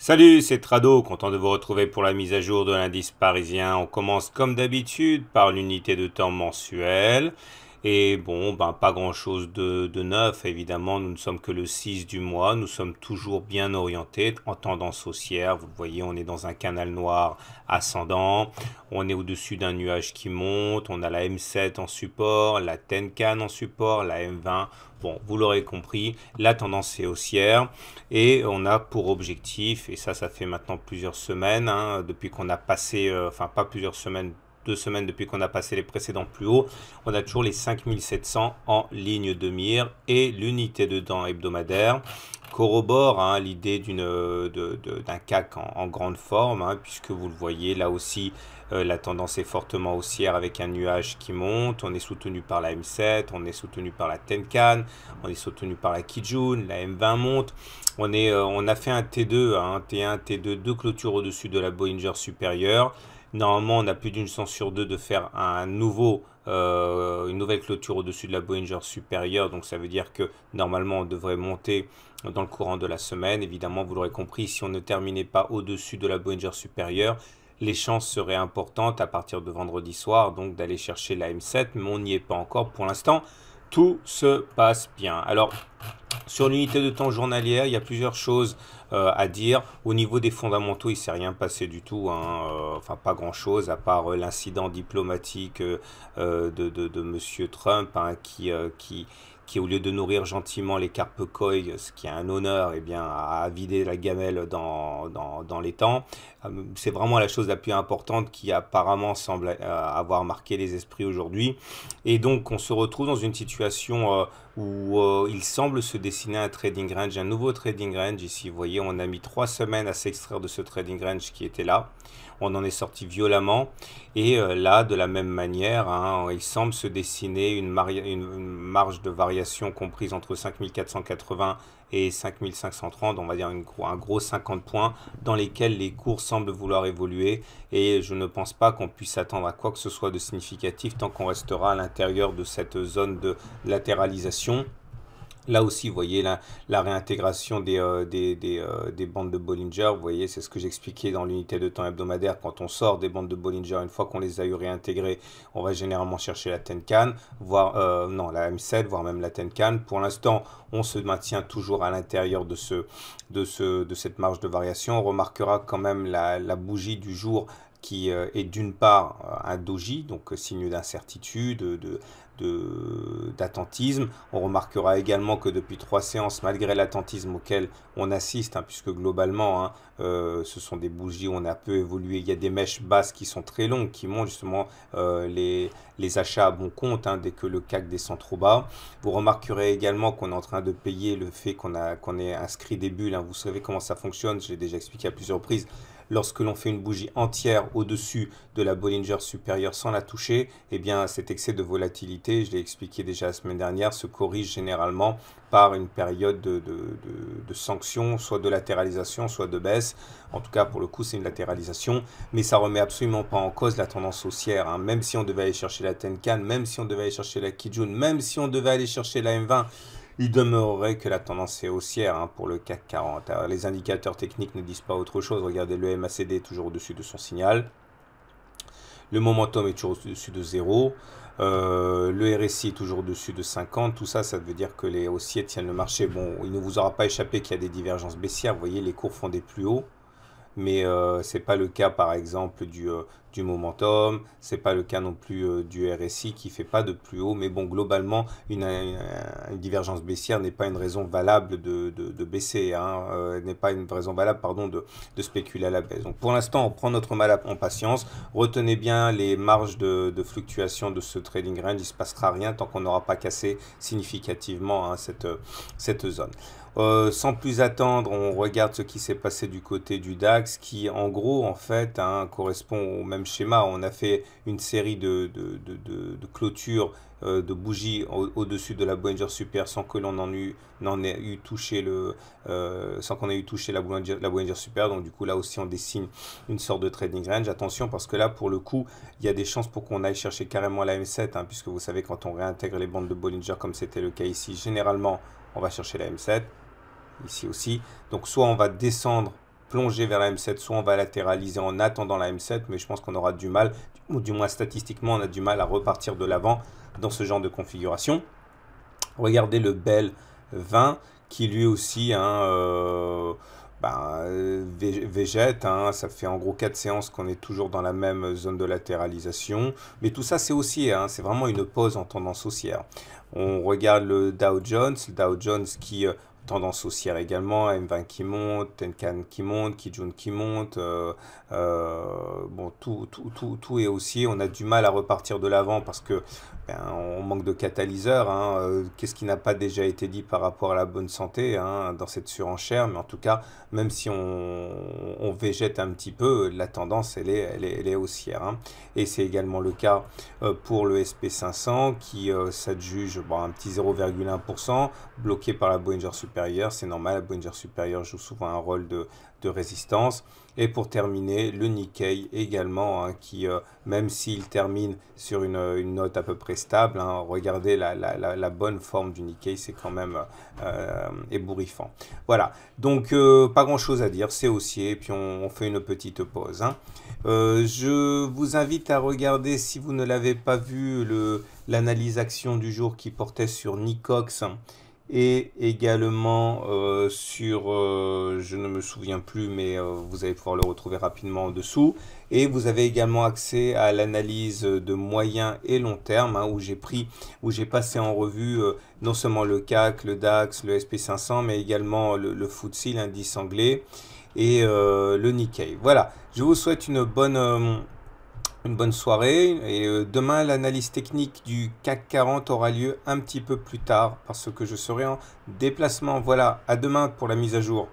Salut, c'est Trado, content de vous retrouver pour la mise à jour de l'indice parisien. On commence comme d'habitude par l'unité de temps mensuelle. Et bon, ben pas grand-chose de neuf, évidemment, nous ne sommes que le 6 du mois, nous sommes toujours bien orientés en tendance haussière. Vous le voyez, on est dans un canal noir ascendant, on est au-dessus d'un nuage qui monte, on a la M7 en support, la Tenkan en support, la M20. Bon, vous l'aurez compris, la tendance est haussière et on a pour objectif, et ça fait maintenant plusieurs semaines, hein, depuis qu'on a passé, enfin pas plusieurs semaines, 2 semaines depuis qu'on a passé les précédents plus hauts, on a toujours les 5700 en ligne de mire et l'unité de temps hebdomadaire corrobore l'idée d'un CAC en grande forme, hein, puisque vous le voyez là aussi, la tendance est fortement haussière avec un nuage qui monte. On est soutenu par la M7, on est soutenu par la Tenkan, on est soutenu par la Kijun, la M20 monte. On a fait un T2, un T1, T2, deux clôtures au-dessus de la Bollinger supérieure. Normalement, on a plus d'une chance sur deux de faire une nouvelle clôture au-dessus de la Bollinger supérieure. Donc ça veut dire que normalement, on devrait monter dans le courant de la semaine. Évidemment, vous l'aurez compris, si on ne terminait pas au-dessus de la Bollinger supérieure, les chances seraient importantes à partir de vendredi soir, donc d'aller chercher la M7, mais on n'y est pas encore pour l'instant. Tout se passe bien. Alors, sur l'unité de temps journalière, il y a plusieurs choses à dire. Au niveau des fondamentaux, il ne s'est rien passé du tout, hein. Enfin pas grand-chose, à part l'incident diplomatique de Monsieur Trump, hein, qui, au lieu de nourrir gentiment les carpes koi, ce qui est un honneur, eh bien, a vidé la gamelle dans les temps. C'est vraiment la chose la plus importante qui apparemment semble avoir marqué les esprits aujourd'hui. Et donc, on se retrouve dans une situation où il semble se dessiner un trading range, un nouveau trading range. Ici, vous voyez, on a mis 3 semaines à s'extraire de ce trading range qui était là. On en est sorti violemment. Et là, de la même manière, hein, il semble se dessiner une marge de variation comprise entre 5480 et 5530, on va dire un gros 50 points dans lesquels les cours semblent vouloir évoluer. Et je ne pense pas qu'on puisse attendre à quoi que ce soit de significatif tant qu'on restera à l'intérieur de cette zone de latéralisation. Là aussi, vous voyez la réintégration des bandes de Bollinger. Vous voyez, c'est ce que j'expliquais dans l'unité de temps hebdomadaire. Quand on sort des bandes de Bollinger, une fois qu'on les a eu réintégrées, on va généralement chercher la Tenkan, voire non, la M7, voire même la Tenkan. Pour l'instant, on se maintient toujours à l'intérieur de cette marge de variation. On remarquera quand même la bougie du jour qui est d'une part un doji, donc signe d'incertitude, d'attentisme. On remarquera également que depuis 3 séances, malgré l'attentisme auquel on assiste, hein, puisque globalement, hein, ce sont des bougies où on a peu évolué, il y a des mèches basses qui sont très longues, qui montrent justement les achats à bon compte, hein, dès que le CAC descend trop bas. Vous remarquerez également qu'on est en train de payer le fait qu'on ait inscrit des bulles, hein. Vous savez comment ça fonctionne, je l'ai déjà expliqué à plusieurs reprises. Lorsque l'on fait une bougie entière au-dessus de la Bollinger supérieure sans la toucher, eh bien cet excès de volatilité, je l'ai expliqué déjà la semaine dernière, se corrige généralement par une période de sanction, soit de latéralisation, soit de baisse. En tout cas, pour le coup, c'est une latéralisation, mais ça remet absolument pas en cause la tendance haussière, hein. Même si on devait aller chercher la Tenkan, même si on devait aller chercher la Kijun, même si on devait aller chercher la M20, il demeurerait que la tendance est haussière, hein, pour le CAC 40. Alors, les indicateurs techniques ne disent pas autre chose. Regardez, le MACD est toujours au-dessus de son signal. Le momentum est toujours au-dessus de 0. Le RSI est toujours au-dessus de 50. Tout ça, ça veut dire que les haussiers tiennent le marché. Bon, il ne vous aura pas échappé qu'il y a des divergences baissières. Vous voyez, les cours font des plus hauts. Mais ce n'est pas le cas par exemple du momentum, c'est pas le cas non plus du RSI qui fait pas de plus haut, mais bon, globalement une divergence baissière n'est pas une raison valable de baisser, hein, n'est pas une raison valable, pardon, de spéculer à la baisse. Donc pour l'instant, on prend notre mal en patience, retenez bien les marges de fluctuation de ce trading range, il ne se passera rien tant qu'on n'aura pas cassé significativement, hein, cette zone. Sans plus attendre, on regarde ce qui s'est passé du côté du DAX qui en gros en fait, hein, correspond au même schéma. On a fait une série de clôtures de bougies au-dessus de la Bollinger Super sans que l'on n'en ait eu touché sans qu'on ait eu touché la Bollinger Super. Donc du coup là aussi on dessine une sorte de trading range. Attention parce que là pour le coup il y a des chances pour qu'on aille chercher carrément la M7, hein, puisque vous savez quand on réintègre les bandes de Bollinger comme c'était le cas ici, généralement on va chercher la M7. Ici aussi. Donc soit on va descendre plonger vers la M7, soit on va latéraliser en attendant la M7, mais je pense qu'on aura du mal, ou du moins statistiquement, on a du mal à repartir de l'avant dans ce genre de configuration. Regardez le Bell 20 qui lui aussi végète, hein, ça fait en gros 4 séances qu'on est toujours dans la même zone de latéralisation, mais tout ça c'est haussier, hein, c'est vraiment une pause en tendance haussière. On regarde le Dow Jones qui tendance haussière également, M20 qui monte, Tenkan qui monte, Kijun qui monte, bon, tout est haussier. On a du mal à repartir de l'avant parce que on manque de catalyseurs, hein. Qu'est-ce qui n'a pas déjà été dit par rapport à la bonne santé, hein, dans cette surenchère, mais en tout cas, même si on végète un petit peu, la tendance elle est haussière, hein. Et c'est également le cas pour le SP500 qui s'adjuge un petit 0,1%, bloqué par la Bollinger supérieure. C'est normal, la Bollinger supérieure joue souvent un rôle de résistance. Et pour terminer, le Nikkei également, hein, qui, même s'il termine sur une note à peu près stable, hein, regardez la bonne forme du Nikkei, c'est quand même ébouriffant. Voilà, donc pas grand chose à dire, c'est haussier, et puis on fait une petite pause, hein. Je vous invite à regarder, si vous ne l'avez pas vu, l'analyse action du jour qui portait sur Nicox, et également sur, je ne me souviens plus, mais vous allez pouvoir le retrouver rapidement en dessous. Et vous avez également accès à l'analyse de moyen et long terme, hein, où j'ai passé en revue non seulement le CAC, le DAX, le SP500, mais également le FTSE, l'indice anglais, et le Nikkei. Voilà, je vous souhaite une bonne soirée, et demain l'analyse technique du CAC 40 aura lieu un petit peu plus tard parce que je serai en déplacement. Voilà, à demain pour la mise à jour.